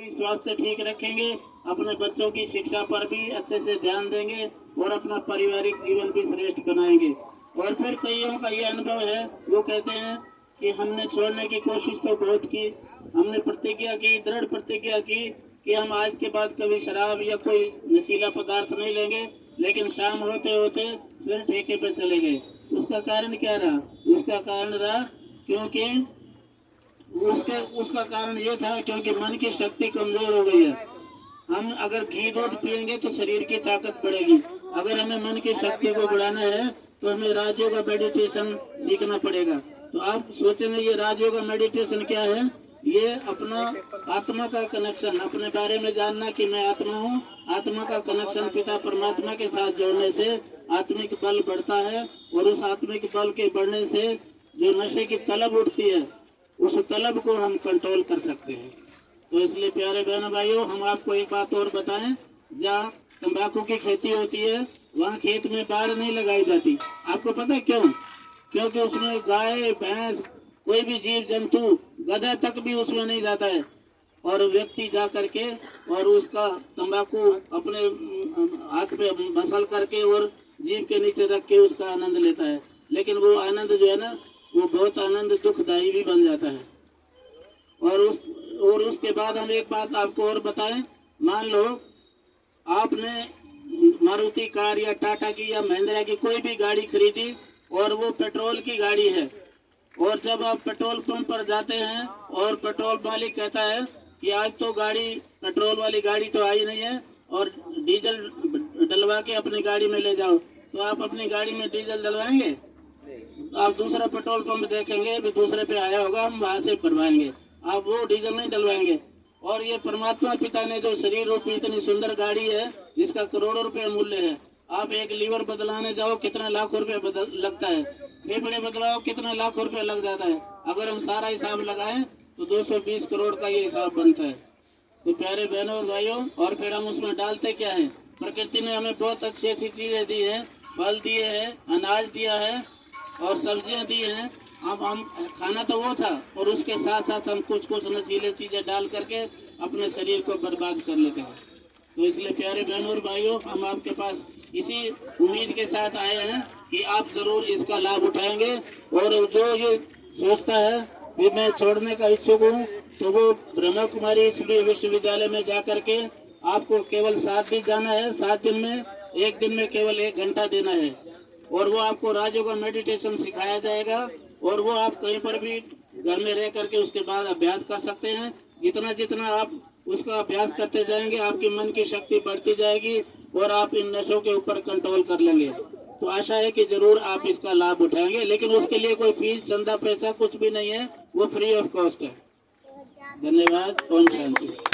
स्वास्थ्य ठीक रखेंगे, अपने बच्चों की शिक्षा पर भी अच्छे से ध्यान देंगे और अपना पारिवारिक जीवन भी श्रेष्ठ बनाएंगे। और फिर कईयों का ये अनुभव है, वो कहते हैं कि हमने छोड़ने की कोशिश तो बहुत की, हमने प्रतिज्ञा की, दृढ़ प्रतिज्ञा की कि हम आज के बाद कभी शराब या कोई नशीला पदार्थ नहीं लेंगे, लेकिन शाम होते होते फिर ठेके पे चले गए। उसका कारण क्या रहा? उसका कारण रहा क्योंकि उसका कारण ये था क्योंकि मन की शक्ति कमजोर हो गई है। हम अगर घी दूध पिएंगे तो शरीर की ताकत बढ़ेगी। अगर हमें मन की शक्ति को बढ़ाना है तो हमें राजयोग मेडिटेशन सीखना पड़ेगा। तो आप सोचेंगे ये राजयोग मेडिटेशन क्या है? ये अपना आत्मा का कनेक्शन, अपने बारे में जानना कि मैं आत्मा हूँ, आत्मा का कनेक्शन पिता परमात्मा के साथ जोड़ने से आत्मिक बल बढ़ता है और उस आत्मिक बल के बढ़ने से जो नशे की तलब उठती है उस तलब को हम कंट्रोल कर सकते हैं। तो इसलिए प्यारे बहनों भाइयों, हम आपको एक बात और बताएं, जहाँ तंबाकू की खेती होती है वहाँ खेत में बाड़ नहीं लगाई जाती। आपको पता है क्यों? क्योंकि उसमें गाय भैंस कोई भी जीव जंतु गधा तक भी उसमें नहीं जाता है और व्यक्ति जा करके और उसका तंबाकू अपने हाथ पे मसल करके और जीभ के नीचे रख के उसका आनंद लेता है। लेकिन वो आनंद जो है ना, वो बहुत आनंद दुखदायी भी बन जाता है। और उसके बाद हम एक बात आपको और बताएं, मान लो आपने मारुति कार या टाटा की या महिंद्रा की कोई भी गाड़ी खरीदी और वो पेट्रोल की गाड़ी है, और जब आप पेट्रोल पंप पर जाते हैं और पेट्रोल मालिक कहता है कि आज तो गाड़ी पेट्रोल वाली गाड़ी तो आई नहीं है और डीजल डलवा के अपनी गाड़ी में ले जाओ, तो आप अपनी गाड़ी में डीजल डलवाएंगे? आप दूसरा पेट्रोल पंप देखेंगे, भी दूसरे पे आया होगा, हम वहां से भरवाएंगे, आप वो डीजल नहीं डलवाएंगे। और ये परमात्मा पिता ने जो शरीर रूपी इतनी सुंदर गाड़ी है जिसका करोड़ों रुपए मूल्य है, आप एक लीवर बदलाने जाओ कितना लाख रुपए लगता है, फेफड़े बदलाओ कितना लाख रुपए लग जाता है। अगर हम सारा हिसाब लगाएं तो 220 करोड़ का ये हिसाब बनता है। तो प्यारे बहनों और भाइयों, और फिर हम उसमें डालते क्या है? प्रकृति ने हमें बहुत अच्छी अच्छी चीजें दी है, फल दिए हैं, अनाज दिया है और सब्जियां दी हैं। अब हम खाना तो वो था और उसके साथ साथ हम कुछ कुछ नशीले चीजें डाल करके अपने शरीर को बर्बाद कर लेते हैं। तो इसलिए प्यारे बहनों और भाइयों, हम आपके पास इसी उम्मीद के साथ आए हैं कि आप जरूर इसका लाभ उठाएंगे। और जो ये सोचता है कि मैं छोड़ने का इच्छुक हूँ, तो वो ब्रह्मा कुमारी विश्वविद्यालय में जा करके आपको केवल 7 दिन जाना है। 7 दिन में एक दिन में केवल 1 घंटा देना है और वो आपको राजयोग का मेडिटेशन सिखाया जाएगा और वो आप कहीं पर भी घर में रह करके उसके बाद अभ्यास कर सकते हैं। जितना जितना आप उसका अभ्यास करते जाएंगे आपकी मन की शक्ति बढ़ती जाएगी और आप इन नशों के ऊपर कंट्रोल कर लेंगे। तो आशा है कि जरूर आप इसका लाभ उठाएंगे, लेकिन उसके लिए कोई फीस चंदा पैसा कुछ भी नहीं है, वो फ्री ऑफ कॉस्ट है। धन्यवाद। ओम शांति।